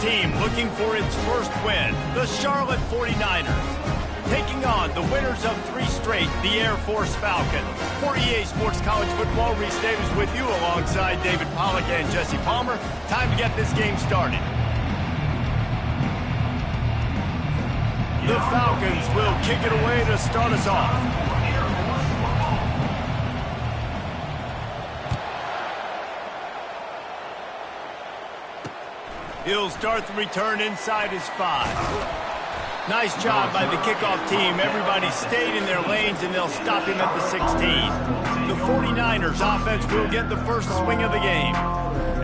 team looking for its first win, the Charlotte 49ers. Taking on the winners of 3 straight, the Air Force Falcons. For EA Sports College Football, Reese Davis with you alongside David Pollack and Jesse Palmer. Time to get this game started. The Falcons will kick it away to start us off. He'll start the return inside his 5. Nice job by the kickoff team. Everybody stayed in their lanes, and they'll stop him at the 16. The 49ers offense will get the first swing of the game.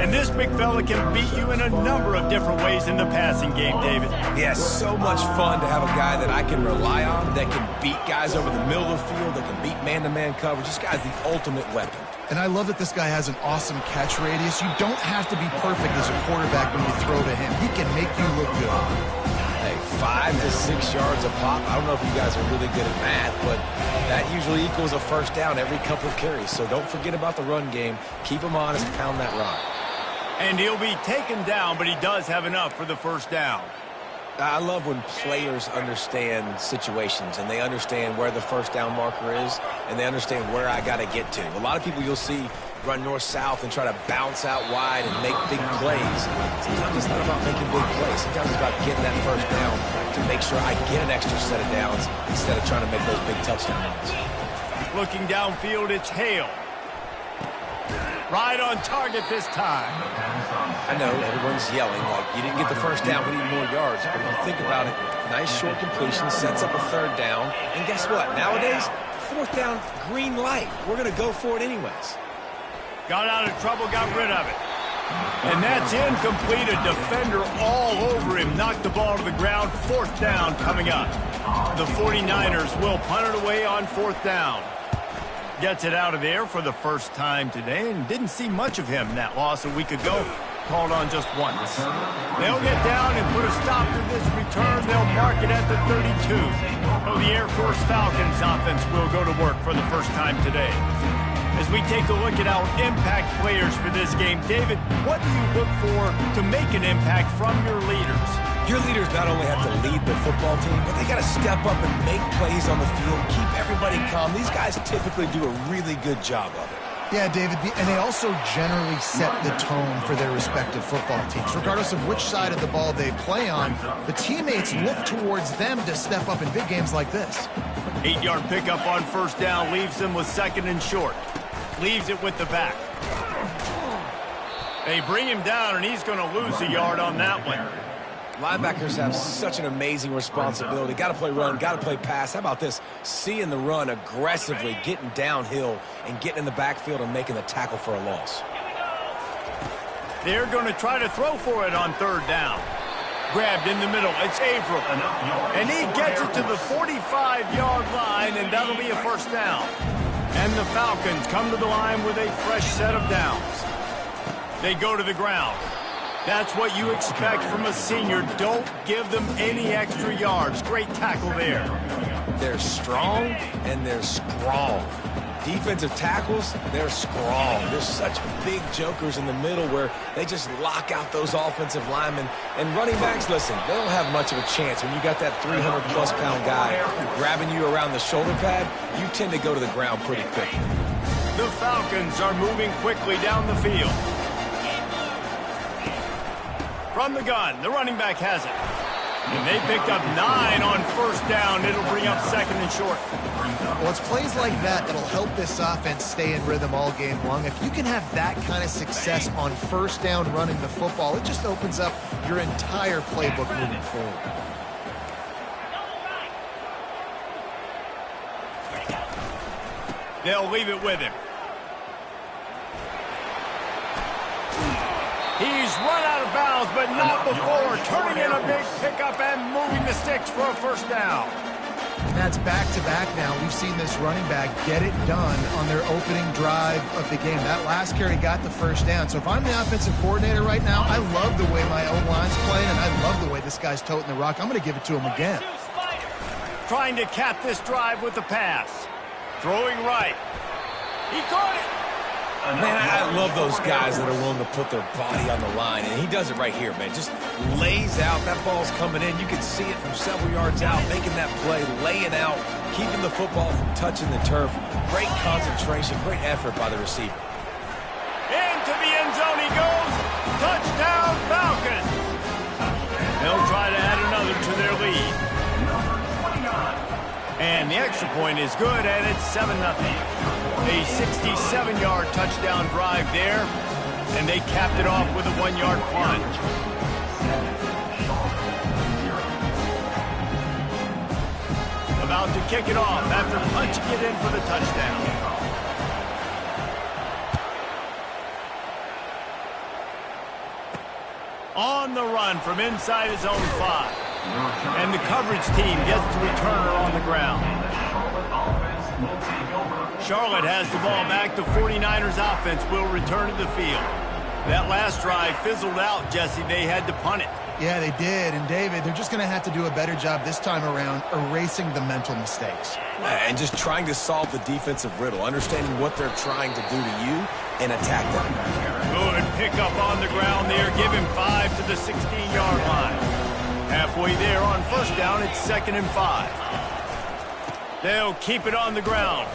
And this big fella can beat you in a number of different ways in the passing game, David. Yeah, so much fun to have a guy that I can rely on, that can beat guys over the middle of the field, that can beat man-to-man coverage. This guy's the ultimate weapon. And I love that this guy has an awesome catch radius. You don't have to be perfect as a quarterback when you throw to him. He can make you look good. Hey, 5 to 6 yards a pop. I don't know if you guys are really good at math, but that usually equals a first down every couple of carries. So don't forget about the run game. Keep him honest, pound that rock. And he'll be taken down, but he does have enough for the first down. I love when players understand situations and they understand where the first down marker is and they understand where I got to get to. A lot of people you'll see run north-south and try to bounce out wide and make big plays. Sometimes it's not about making big plays. Sometimes it's about getting that first down to make sure I get an extra set of downs instead of trying to make those big touchdown runs. Looking downfield, it's Hale. Right on target this time. I know everyone's yelling like you didn't get the first down, we need more yards. But if you think about it, nice short completion, sets up a third down. And guess what? Nowadays, fourth down, green light. We're going to go for it anyways. Got out of trouble, got rid of it. And that's incomplete. A defender all over him. Knocked the ball to the ground. Fourth down coming up. The 49ers will punt it away on fourth down. Gets it out of there for the first time today and didn't see much of him. That loss a week ago, called on just once. They'll get down and put a stop to this return. They'll mark it at the 32. So the Air Force Falcons offense will go to work for the first time today. As we take a look at our impact players for this game, David, what do you look for to make an impact from your leaders? Your leaders not only have to lead the football team, but they got to step up and make plays on the field, keep everybody calm. These guys typically do a really good job of it. Yeah, David, and they also generally set the tone for their respective football teams. Regardless of which side of the ball they play on, the teammates look towards them to step up in big games like this. 8-yard pickup on first down leaves them with second and short. Leaves it with the back. They bring him down, and he's going to lose a yard on that one. Linebackers have such an amazing responsibility. Got to play run, got to play pass. How about this? Seeing the run aggressively, getting downhill, and getting in the backfield and making the tackle for a loss. They're going to try to throw for it on third down. Grabbed in the middle. It's Averill. And he gets it to the 45-yard line, and that'll be a first down. And the Falcons come to the line with a fresh set of downs. They go to the ground. That's what you expect from a senior. Don't give them any extra yards. Great tackle there. They're strong and they're strong. Defensive tackles, they're strong. There's such big jokers in the middle where they just lock out those offensive linemen. And running backs, listen, they don't have much of a chance. When you got that 300-plus pound guy grabbing you around the shoulder pad, you tend to go to the ground pretty quickly. The Falcons are moving quickly down the field. From the gun, the running back has it. And they picked up 9 on first down. It'll bring up second and short. Well, it's plays like that that'll help this offense stay in rhythm all game long. If you can have that kind of success on first down running the football, it just opens up your entire playbook moving forward. They'll leave it with him. He's run out of bounds, but not before. Turning in a big pickup and moving the sticks for a first down. And that's back-to-back now. We've seen this running back get it done on their opening drive of the game. That last carry got the first down. So if I'm the offensive coordinator right now, I love the way my O-line's playing, and I love the way this guy's toting the rock. I'm going to give it to him again. Trying to cap this drive with the pass. Throwing right. He caught it. Man, I love those guys that are willing to put their body on the line, and he does it right here, man. Just lays out. That ball's coming in. You can see it from several yards out, making that play, laying out, keeping the football from touching the turf. Great concentration, great effort by the receiver. Into the end zone he goes. Touchdown, Falcons. They'll try to add another to their lead. And the extra point is good, and it's 7-0. A 67-yard touchdown drive there, and they capped it off with a 1-yard plunge. About to kick it off after punching it in for the touchdown. On the run from inside his own 5. And the coverage team gets to return her on the ground. Charlotte has the ball back. The 49ers offense will return to the field. That last drive fizzled out, Jesse. They had to punt it. Yeah, they did. And, David, they're just going to have to do a better job this time around erasing the mental mistakes. And just trying to solve the defensive riddle, understanding what they're trying to do to you and attack them. Good pickup on the ground there. Give him 5 to the 16-yard line. Halfway there on first down, it's 2nd and 5. They'll keep it on the ground.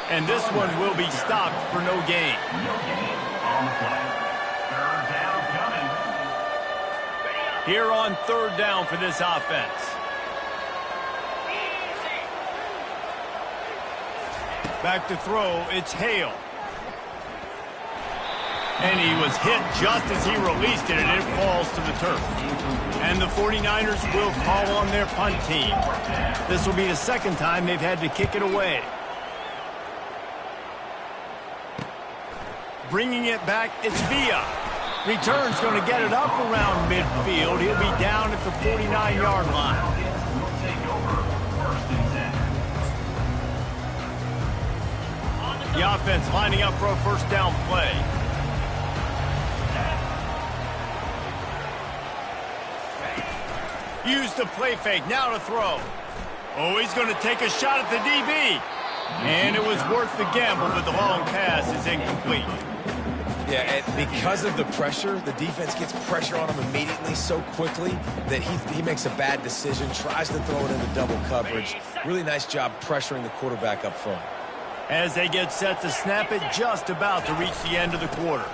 And this one will be stopped for no gain. Here on 3rd down for this offense. Back to throw, it's Hale. And he was hit just as he released it, and it falls to the turf. And the 49ers will call on their punt team. This will be the 2nd time they've had to kick it away. Bringing it back, it's Villa. Return's going to get it up around midfield. He'll be down at the 49-yard line. The offense lining up for a first down play. Use the play fake, now to throw. Oh, he's going to take a shot at the DB. And it was worth the gamble, but the long pass is incomplete. Yeah, and because of the pressure, the defense gets pressure on him immediately so quickly that he makes a bad decision, tries to throw it into double coverage. Really nice job pressuring the quarterback up front. As they get set to snap it, just about to reach the end of the quarter.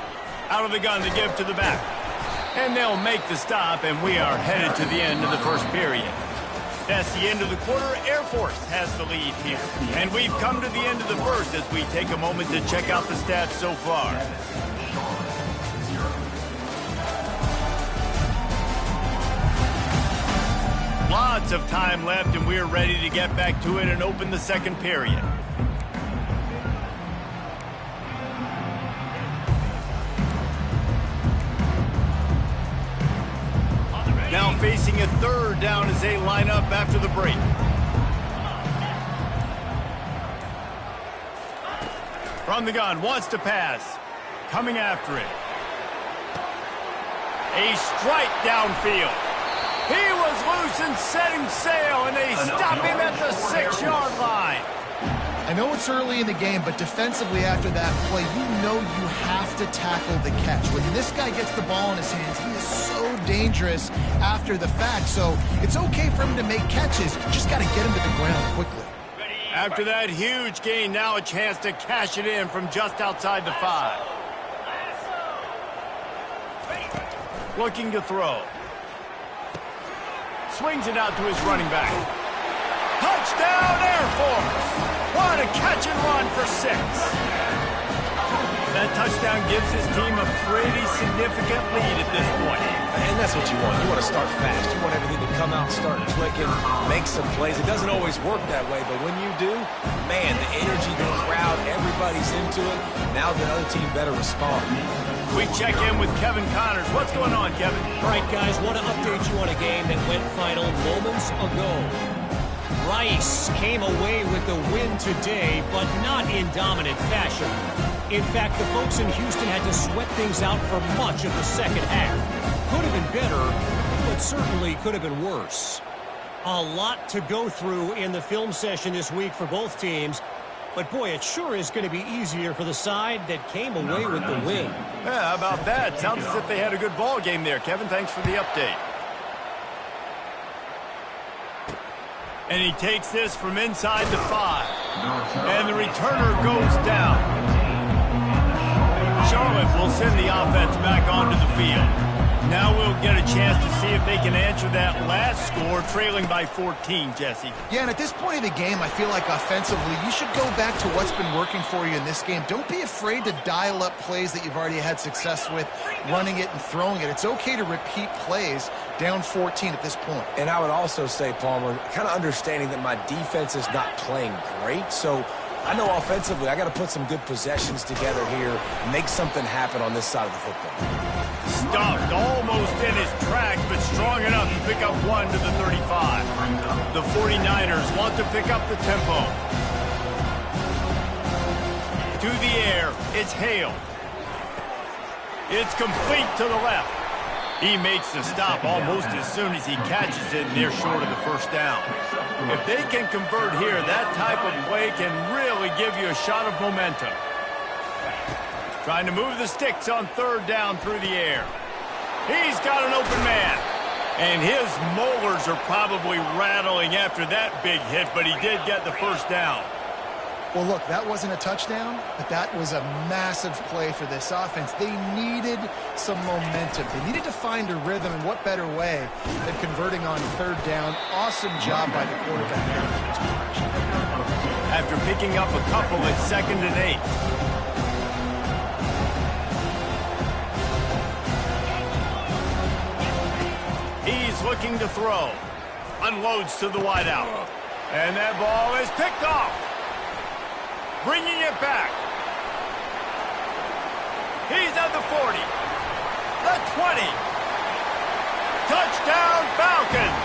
Out of the gun to give to the back. And they'll make the stop, and we are headed to the end of the first period. That's the end of the quarter. Air Force has the lead here. And we've come to the end of the first as we take a moment to check out the stats so far. Lots of time left, and we're ready to get back to it and open the second period. Now facing a 3rd down as they line up after the break. From the gun, wants to pass. Coming after it. A strike downfield. He was loose and setting sail, and they stop him at the 6-yard line. I know it's early in the game, but defensively after that play, you know you have to tackle the catch. When this guy gets the ball in his hands, he is so dangerous after the fact. So it's okay for him to make catches. You just got to get him to the ground quickly. After that huge gain, now a chance to cash it in from just outside the 5. Looking to throw. Swings it out to his running back. Touchdown, Air Force! What a catch and run for 6. That touchdown gives his team a pretty significant lead at this point. And that's what you want. You want to start fast. You want everything to come out, start clicking, make some plays. It doesn't always work that way, but when you do, man, the energy, the crowd, everybody's into it. Now the other team better respond. We check in with Kevin Connors. What's going on, Kevin? All right, guys, want to update you on a game that went final moments ago. Rice came away with the win today, but not in dominant fashion. In fact, the folks in Houston had to sweat things out for much of the second half. Could have been better, but certainly could have been worse. A lot to go through in the film session this week for both teams. But, boy, it sure is going to be easier for the side that came away with the win. Yeah, how about that? Sounds as if they had a good ball game there. Kevin, thanks for the update. And he takes this from inside the 5. And the returner goes down. Charlotte will send the offense back onto the field. Now we'll get a chance to see if they can answer that last score, trailing by 14, Jesse. Yeah, and at this point of the game, I feel like offensively, you should go back to what's been working for you in this game. Don't be afraid to dial up plays that you've already had success with, running it and throwing it. It's okay to repeat plays down 14 at this point. And I would also say, Palmer, kind of understanding that my defense is not playing great, so I know offensively I got to put some good possessions together here, make something happen on this side of the football. Stopped almost in his tracks, but strong enough to pick up 1 to the 35. The 49ers want to pick up the tempo. To the air, it's Hale. It's complete to the left. He makes the stop almost as soon as he catches it, and they're short of the first down. If they can convert here, that type of play can really give you a shot of momentum. Trying to move the sticks on 3rd down through the air. He's got an open man. And his molars are probably rattling after that big hit, but he did get the first down. Well, look, that wasn't a touchdown, but that was a massive play for this offense. They needed some momentum. They needed to find a rhythm, and what better way than converting on 3rd down. Awesome job by the quarterback. After picking up a couple at 2nd and 8. He's looking to throw. Unloads to the wideout. And that ball is picked off. Bringing it back. He's at the 40. The 20. Touchdown Falcons.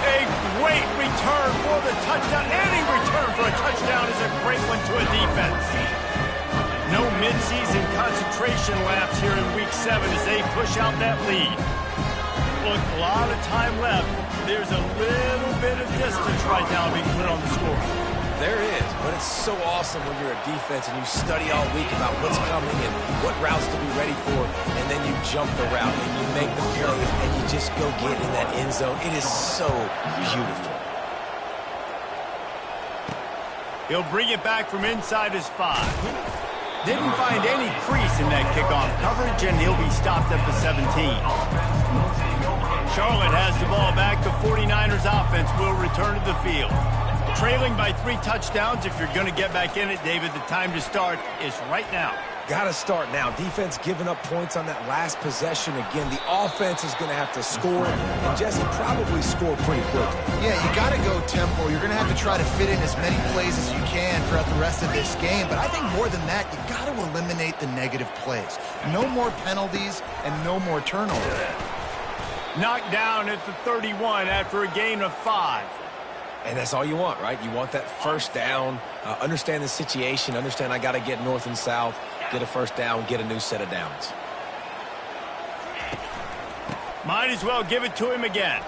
A great return for the touchdown. Any return for a touchdown is a great one to a defense. No midseason concentration laps here in Week 7 as they push out that lead. Look, a lot of time left. There's a little bit of distance right now being put on the score. There is, but it's so awesome when you're a defense and you study all week about what's coming and what routes to be ready for, and then you jump the route and you make the play and you just go get in that end zone. It is so beautiful. He'll bring it back from inside his 5. Didn't find any crease in that kickoff coverage, and he'll be stopped at the 17. Charlotte has the ball back. The 49ers offense will return to the field. Trailing by 3 touchdowns. If you're going to get back in it, David, the time to start is right now. Got to start now. Defense giving up points on that last possession. Again, the offense is going to have to score, and Jesse probably score pretty quickly. Yeah, you got to go tempo. You're going to have to try to fit in as many plays as you can throughout the rest of this game. But I think more than that, you got to eliminate the negative plays. No more penalties and no more turnovers. Knocked down at the 31 after a gain of 5. And that's all you want, right? You want that first down, understand the situation, understand I got to get north and south, get a first down, get a new set of downs. Might as well give it to him again.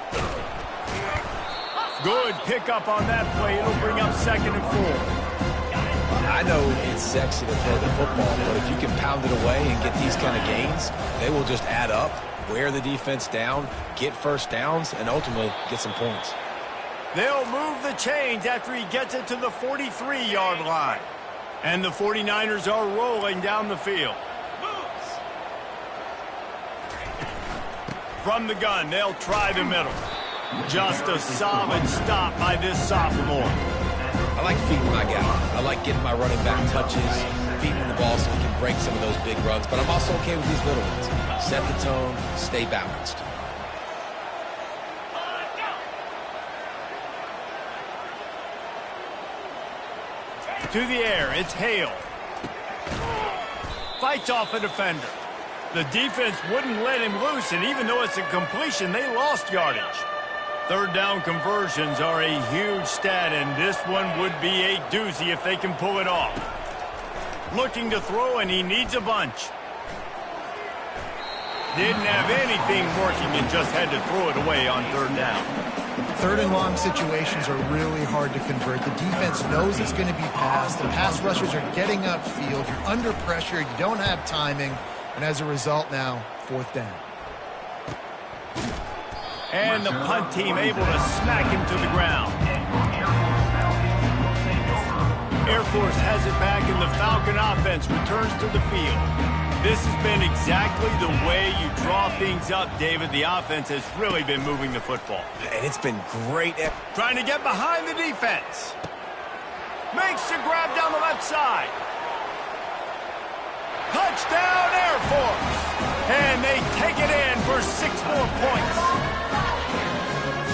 Good pickup on that play. It'll bring up 2nd and 4. I know it's sexy to throw the football, but if you can pound it away and get these kind of gains, they will just add up, wear the defense down, get first downs, and ultimately get some points. They'll move the chains after he gets it to the 43-yard line. And the 49ers are rolling down the field. From the gun, they'll try the middle. Just a solid stop by this sophomore. I like feeding my guy. I like getting my running back touches, feeding the ball so we can break some of those big runs. But I'm also okay with these little ones. Set the tone, stay balanced. To the air, it's Hale. Fights off a defender. The defense wouldn't let him loose, and even though it's a completion, they lost yardage. 3rd down conversions are a huge stat, and this one would be a doozy if they can pull it off. Looking to throw, and he needs a bunch. Didn't have anything working and just had to throw it away on third down. Third and long situations are really hard to convert. The defense knows it's going to be passed. The pass rushers are getting upfield. You're under pressure. You don't have timing. And as a result now, fourth down. And the punt team able to smack him to the ground. Air Force has it back and the Falcon offense returns to the field. This has been exactly the way you draw things up, David. The offense has really been moving the football. And it's been great. Trying to get behind the defense. Makes the grab down the left side. Touchdown, Air Force. And they take it in for 6 more points.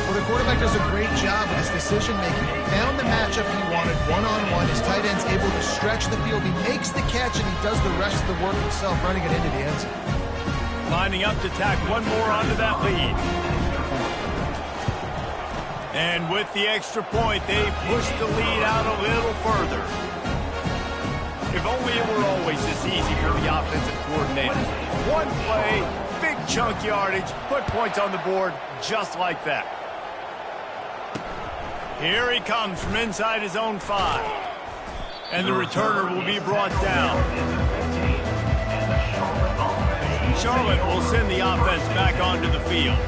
Well, the quarterback does a great job with his decision-making. He found the matchup he wanted one-on-one. His tight end's able to stretch the field. He makes the catch, and he does the rest of the work himself, running it into the end zone. Lining up to tack one more onto that lead. And with the extra point, they push the lead out a little further. If only it were always this easy for the offensive coordinator. One play, big chunk yardage, put points on the board just like that. Here he comes from inside his own 5. And the returner will be brought down. Charlotte will send the offense back onto the field.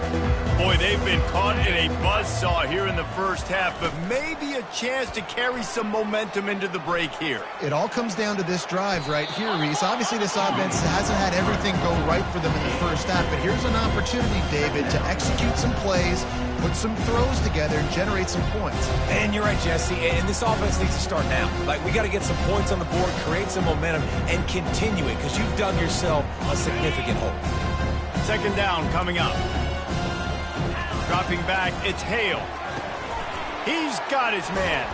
Boy, they've been caught in a buzzsaw here in the first half, but maybe a chance to carry some momentum into the break here. It all comes down to this drive right here, Reese. Obviously, this offense hasn't had everything go right for them in the first half, but here's an opportunity, David, to execute some plays, put some throws together, and generate some points. And you're right, Jesse, and this offense needs to start now. Like, we got to get some points on the board, create some momentum, and continue it, because you've dug yourself a significant hole. Second down coming up. Dropping back, it's Hale. He's got his man.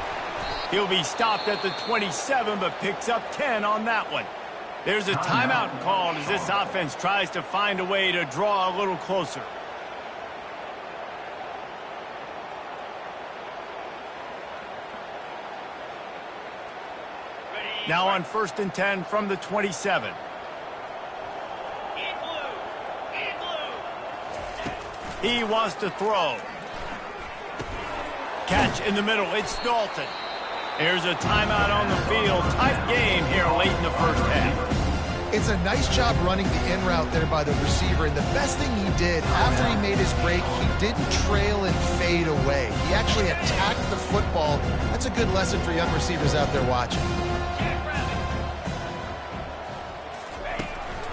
He'll be stopped at the 27, but picks up 10 on that one. There's a timeout called as this offense tries to find a way to draw a little closer. Now on 1st and 10 from the 27. He wants to throw. Catch in the middle. It's Dalton. There's a timeout on the field. Tight game here late in the first half. It's a nice job running the in route there by the receiver. And the best thing he did after he made his break, he didn't trail and fade away. He actually attacked the football. That's a good lesson for young receivers out there watching.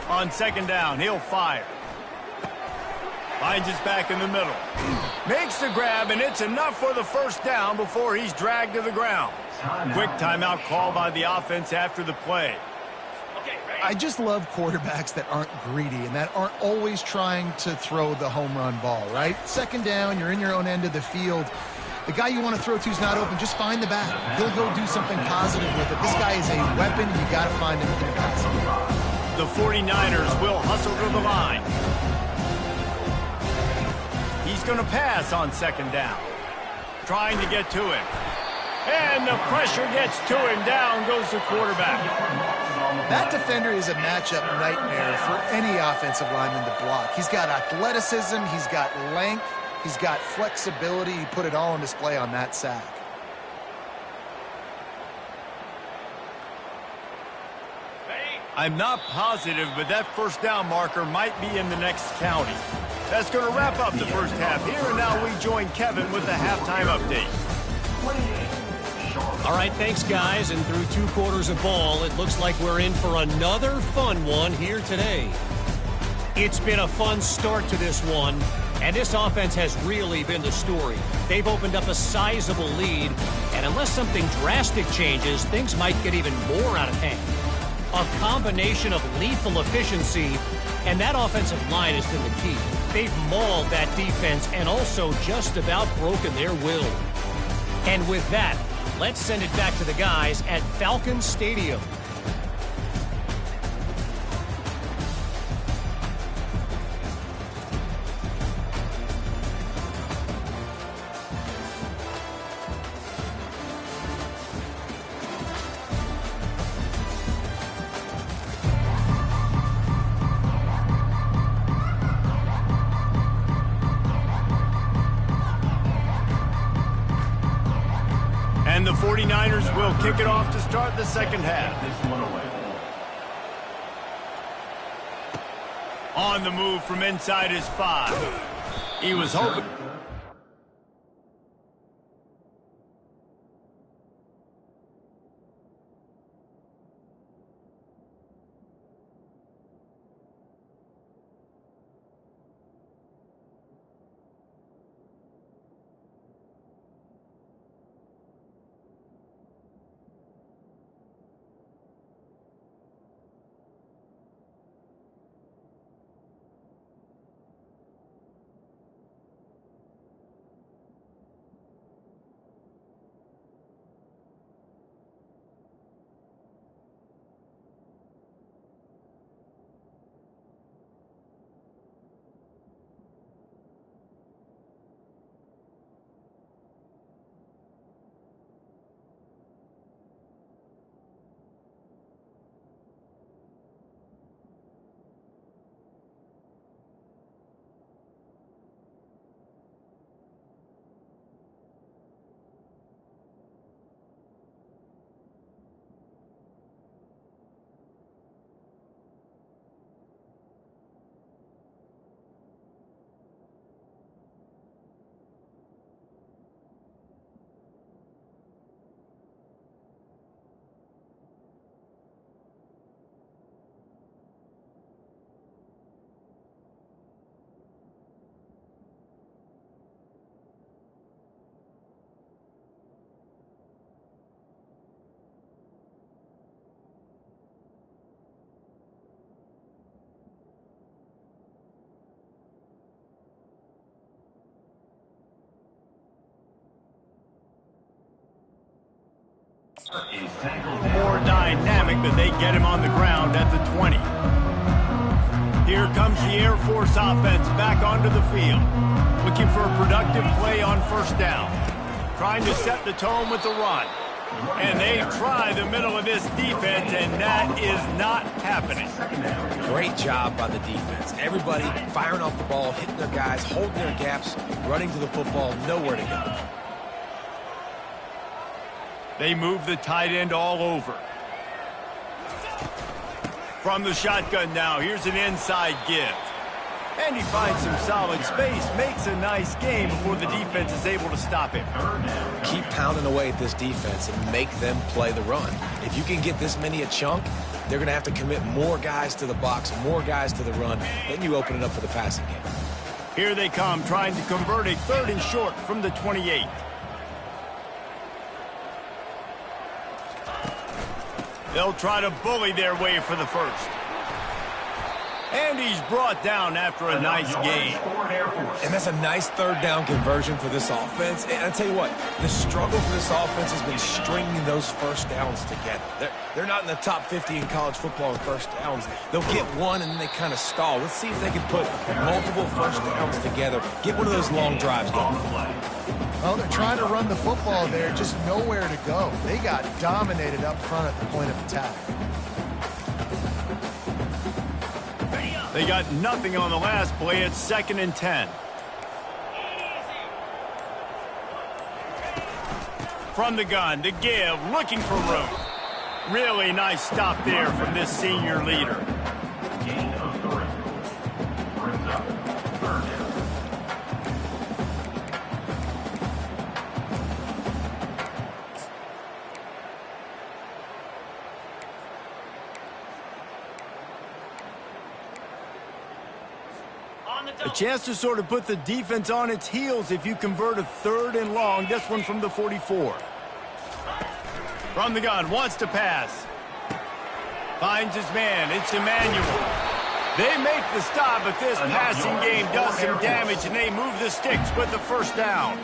On second down, he'll fire. Finds his back in the middle. Makes the grab, and it's enough for the first down before he's dragged to the ground. Quick timeout call by the offense after the play. I just love quarterbacks that aren't greedy and that aren't always trying to throw the home run ball, right? Second down, you're in your own end of the field. The guy you want to throw to is not open. Just find the back. He'll go do something positive with it. This guy is a weapon. You got to find him in the pass. The 49ers will hustle to the line. He's going to pass on second down. Trying to get to him. And the pressure gets to him. Down goes the quarterback. That defender is a matchup nightmare for any offensive lineman to block. He's got athleticism. He's got length. He's got flexibility. He put it all on display on that sack. I'm not positive, but that first down marker might be in the next county. That's going to wrap up the first half. Here and now we join Kevin with the halftime update. All right, thanks, guys. And through 2 quarters of ball, it looks like we're in for another fun one here today. It's been a fun start to this one, and this offense has really been the story. They've opened up a sizable lead, and unless something drastic changes, things might get even more out of hand. A combination of lethal efficiency, and that offensive line has been the key. They've mauled that defense and also just about broken their will. And with that, let's send it back to the guys at Falcon Stadium. And the 49ers will kick it off to start the second half. On the move from inside his 5. He was hoping. More dynamic, but they get him on the ground at the 20. Here comes the Air Force offense back onto the field. Looking for a productive play on first down. Trying to set the tone with the run. And they try the middle of this defense, and that is not happening. Great job by the defense. Everybody firing off the ball, hitting their guys, holding their gaps, running to the football, nowhere to go. They move the tight end all over. From the shotgun now, here's an inside give. And he finds some solid space, makes a nice game before the defense is able to stop him. Keep pounding away at this defense and make them play the run. If you can get this many a chunk, they're going to have to commit more guys to the box, more guys to the run. Then you open it up for the passing game. Here they come, trying to convert a 3rd and short from the 28. They'll try to bully their way for the first. And he's brought down after a nice gain. And that's a nice 3rd down conversion for this offense. And I tell you what, the struggle for this offense has been stringing those first downs together. They're not in the top 50 in college football in first downs. They'll get one and then they kind of stall. Let's see if they can put multiple first downs together. Get one of those long drives going. Well, they're trying to run the football there, just nowhere to go. They got dominated up front at the point of attack. They got nothing on the last play. It's 2nd and 10. From the gun to give, looking for room. Really nice stop there from this senior leader. Gain of 3. Brings up 3rd down. A chance to sort of put the defense on its heels if you convert a 3rd and long. This one from the 44. From the gun, wants to pass. Finds his man. It's Emmanuel. They make the stop, but this passing game does some damage, and they move the sticks with the first down.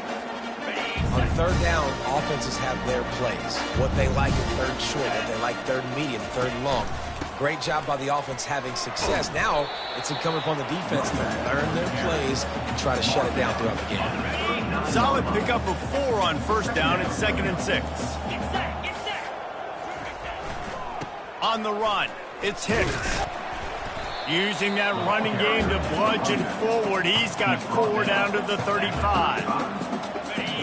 On 3rd down, offenses have their plays. What they like in 3rd short, what they like 3rd medium, 3rd long. Great job by the offense having success. Now it's incumbent upon the defense to learn their plays and try to shut it down throughout the game. Solid pickup of 4 on first down. It's 2nd and 6. On the run, it's Hicks. Using that running game to bludgeon forward. He's got 4 down to the 35.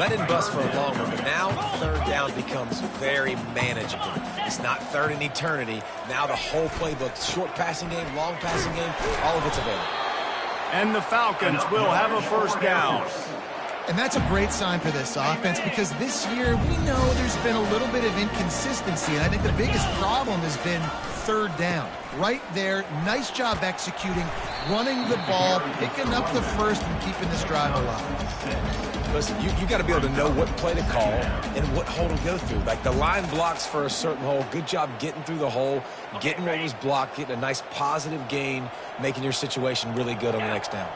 That didn't bust for a long one, but now third down becomes very manageable. It's not third in eternity. Now the whole playbook, short passing game, long passing game, all of it's available. And the Falcons will have a first down. And that's a great sign for this offense because this year we know there's been a little bit of inconsistency. And I think the biggest problem has been third down. Right there, nice job executing, running the ball, picking up the first, and keeping this drive alive. Listen, you got to be able to know what play to call and what hole to go through. Like the line blocks for a certain hole. Good job getting through the hole, getting what was blocked, getting a nice positive gain, making your situation really good on the next down.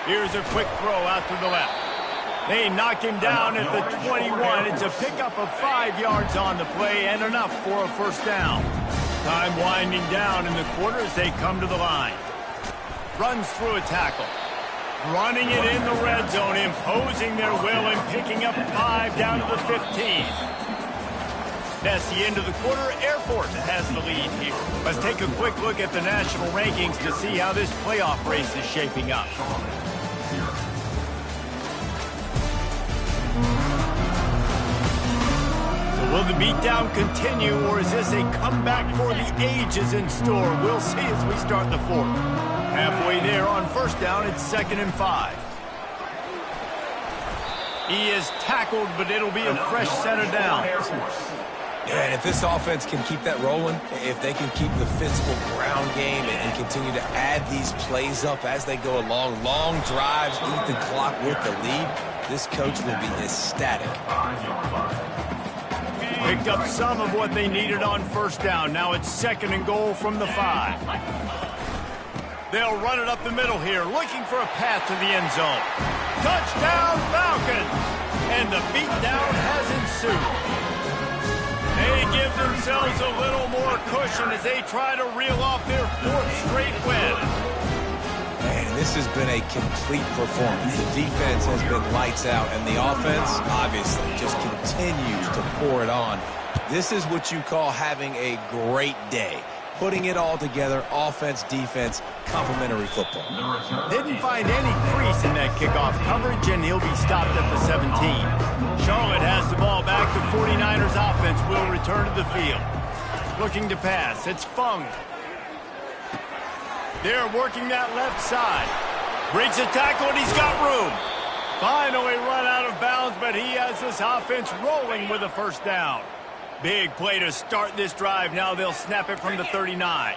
Here's a quick throw out to the left. They knock him down at the 21. It's a pickup of 5 yards on the play and enough for a first down. Time winding down in the quarter as they come to the line. Runs through a tackle. Running it in the red zone, imposing their will and picking up 5 down to the 15. That's the end of the quarter. Air Force has the lead here. Let's take a quick look at the national rankings to see how this playoff race is shaping up. So will the beatdown continue, or is this a comeback for the ages in store? We'll see as we start the fourth. Halfway there on first down, it's 2nd and 5. He is tackled, but it'll be a fresh set of downs. Yeah, and if this offense can keep that rolling, if they can keep the physical ground game and continue to add these plays up as they go along, long drives, eat the clock with the lead, this coach will be ecstatic. Picked up some of what they needed on first down. Now it's 2nd and goal from the 5. They'll run it up the middle here, looking for a path to the end zone. Touchdown, Falcons! And the beatdown has ensued. They give themselves a little more cushion as they try to reel off their 4th straight win. Man, this has been a complete performance. The defense has been lights out, and the offense, obviously, just continues to pour it on. This is what you call having a great day. Putting it all together, offense, defense, complementary football. Didn't find any crease in that kickoff coverage, and he'll be stopped at the 17. Charlotte has the ball back. The 49ers offense will return to the field. Looking to pass. It's Fung. They're working that left side. Breaks a tackle, and he's got room. Finally run out of bounds, but he has this offense rolling with a first down. Big play to start this drive. Now they'll snap it from the 39.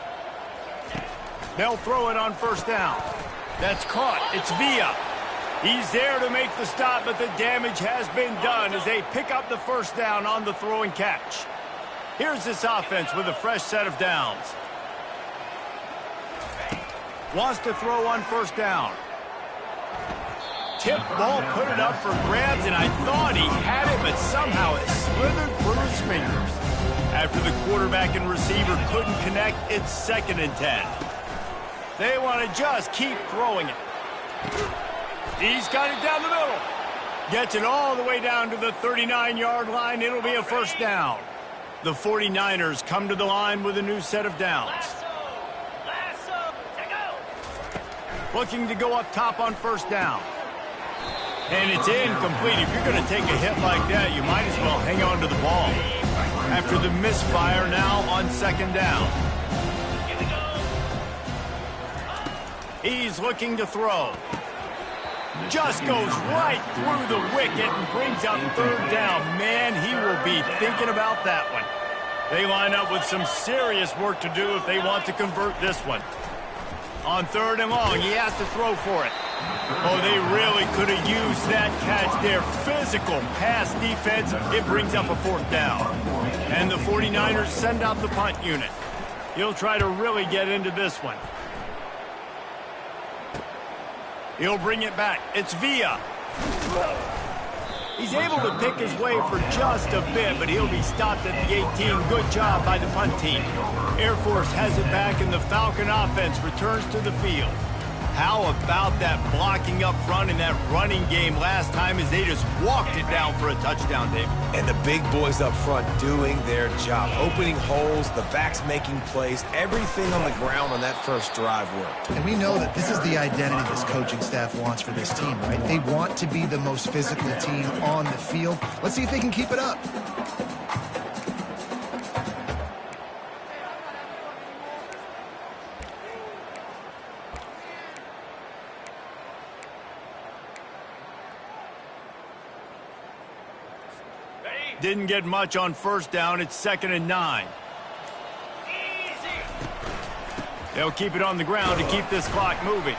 They'll throw it on first down. That's caught. It's Villa. He's there to make the stop, but the damage has been done as they pick up the first down on the throw and catch. Here's this offense with a fresh set of downs. Wants to throw on first down. Tip ball, put it up for grabs, and I thought he had it, but somehow it slithered through his fingers. After the quarterback and receiver couldn't connect, it's 2nd and 10. They want to just keep throwing it. He's got it down the middle. Gets it all the way down to the 39-yard line. It'll be a first down. The 49ers come to the line with a new set of downs. Looking to go up top on first down. And it's incomplete. If you're going to take a hit like that, you might as well hang on to the ball. After the misfire, now on 2nd down. He's looking to throw. Just goes right through the wicket and brings up 3rd down. Man, he will be thinking about that one. They line up with some serious work to do if they want to convert this one. On 3rd and long, he has to throw for it. Oh, they really could have used that catch there. Physical pass defense. It brings up a 4th down. And the 49ers send out the punt unit. He'll try to really get into this one. He'll bring it back. It's Villa. He's able to pick his way for just a bit, but he'll be stopped at the 18. Good job by the punt team. Air Force has it back, and the Falcon offense returns to the field. How about that blocking up front in that running game last time as they just walked it down for a touchdown, Dave? And the big boys up front doing their job, opening holes, the backs making plays, everything on the ground on that first drive worked. And we know that this is the identity this coaching staff wants for this team, right? They want to be the most physical team on the field. Let's see if they can keep it up. Didn't get much on first down. It's 2nd and 9. They'll keep it on the ground to keep this clock moving.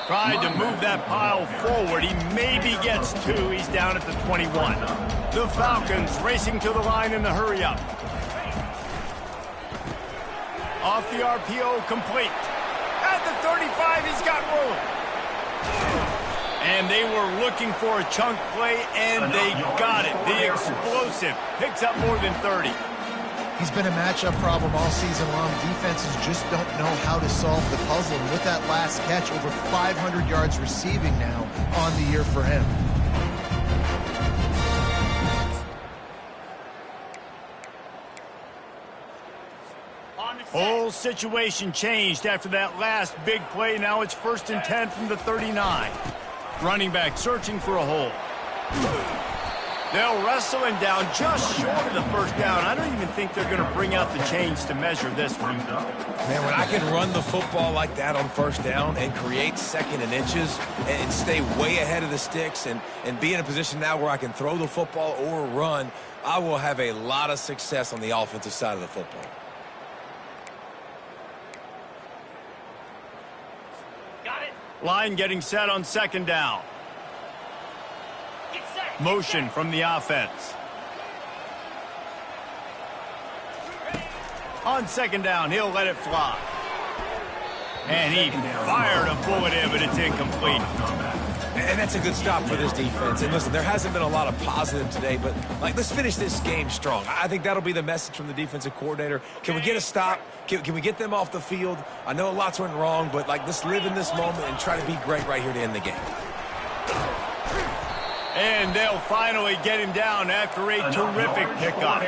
Tried to move that pile forward. He maybe gets 2. He's down at the 21. The Falcons racing to the line in the hurry-up. Off the RPO, complete. At the 35, he's got room. And they were looking for a chunk play, and they got it. The explosive picks up more than 30. He's been a matchup problem all season long. Defenses just don't know how to solve the puzzle. And with that last catch, over 500 yards receiving now on the year for him. Whole situation changed after that last big play. Now it's 1st and 10 from the 39. Running back searching for a hole. They'll wrestle him down just short of the first down. I don't even think they're going to bring out the chains to measure this one. Man, when I can run the football like that on first down and create 2nd and inches and stay way ahead of the sticks and be in a position now where I can throw the football or run, I will have a lot of success on the offensive side of the football. Line getting set on 2nd down. Motion from the offense. On 2nd down, he'll let it fly. And he fired a bullet in, but it's incomplete. And that's a good stop for this defense. And listen, there hasn't been a lot of positive today, but let's finish this game strong. I think that'll be the message from the defensive coordinator. Can we get a stop? Can we get them off the field? I know lots went wrong, but let's live in this moment and try to be great right here to end the game. And they'll finally get him down after a terrific pickup.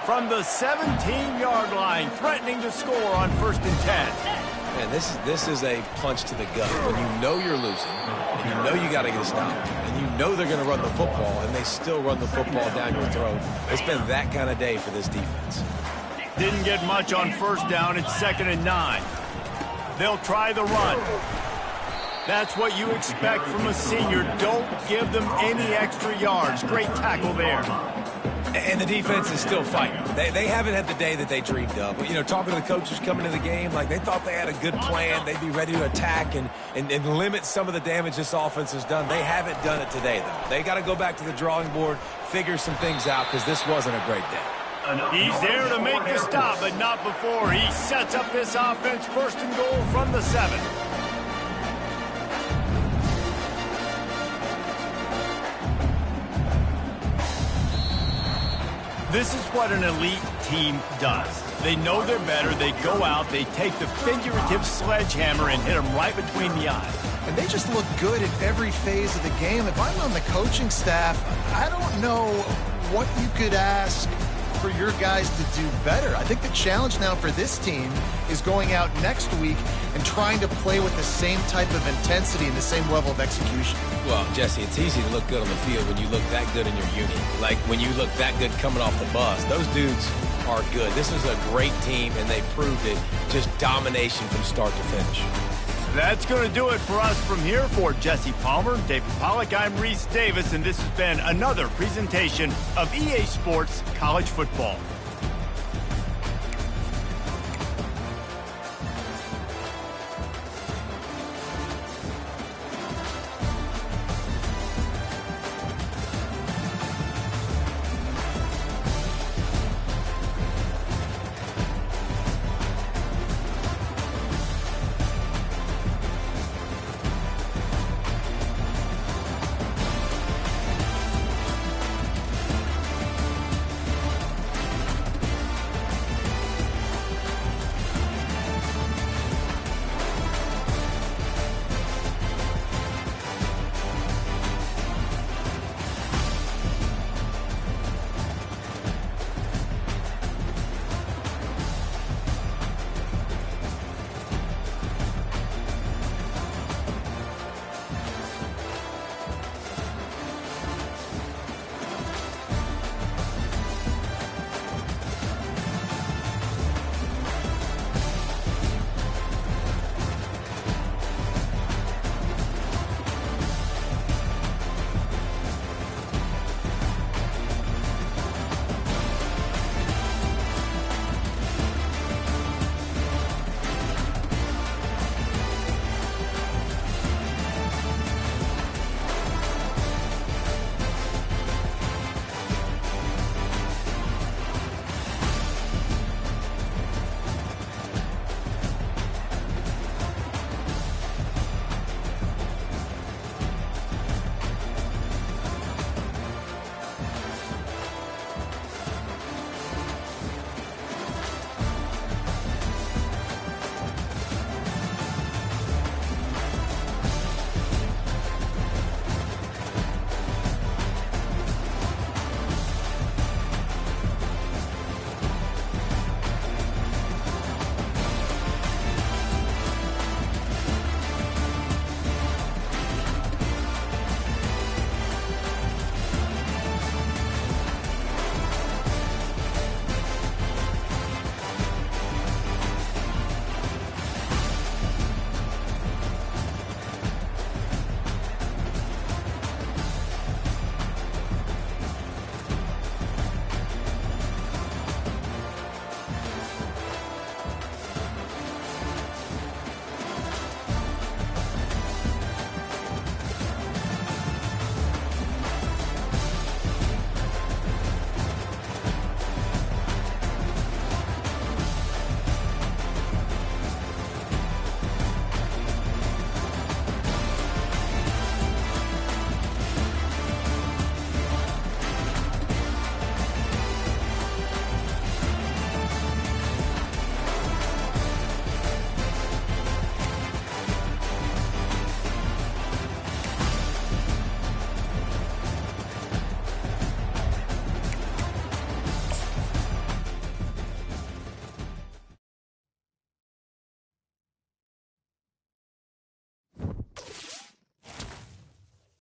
From the 17-yard line, threatening to score on 1st and 10. Man, this is a punch to the gut. When you know you're losing, and you know you got to get a stop, and you know they're going to run the football, and they still run the football down your throat. It's been that kind of day for this defense. Didn't get much on first down. It's 2nd and 9. They'll try the run. That's what you expect from a senior. Don't give them any extra yards. Great tackle there. And the defense is still fighting. They haven't had the day that they dreamed of. But, talking to the coaches coming to the game, they thought they had a good plan. They'd be ready to attack and limit some of the damage this offense has done. They haven't done it today, though. They got to go back to the drawing board, figure some things out, because this wasn't a great day. He's there to make the stop, but not before. He sets up this offense 1st and goal from the 7. This is what an elite team does. They know they're better. They go out. They take the figurative sledgehammer and hit them right between the eyes. And they just look good at every phase of the game. If I'm on the coaching staff, I don't know what you could ask for your guys to do better. I think the challenge now for this team is going out next week and trying to play with the same type of intensity and the same level of execution. Well, Jesse, it's easy to look good on the field when you look that good in your unit. Like when you look that good coming off the bus. Those dudes are good. This is a great team, and they proved it. Just domination from start to finish. That's going to do it for us from here. For Jesse Palmer, David Pollack, I'm Reese Davis, and this has been another presentation of EA Sports College Football.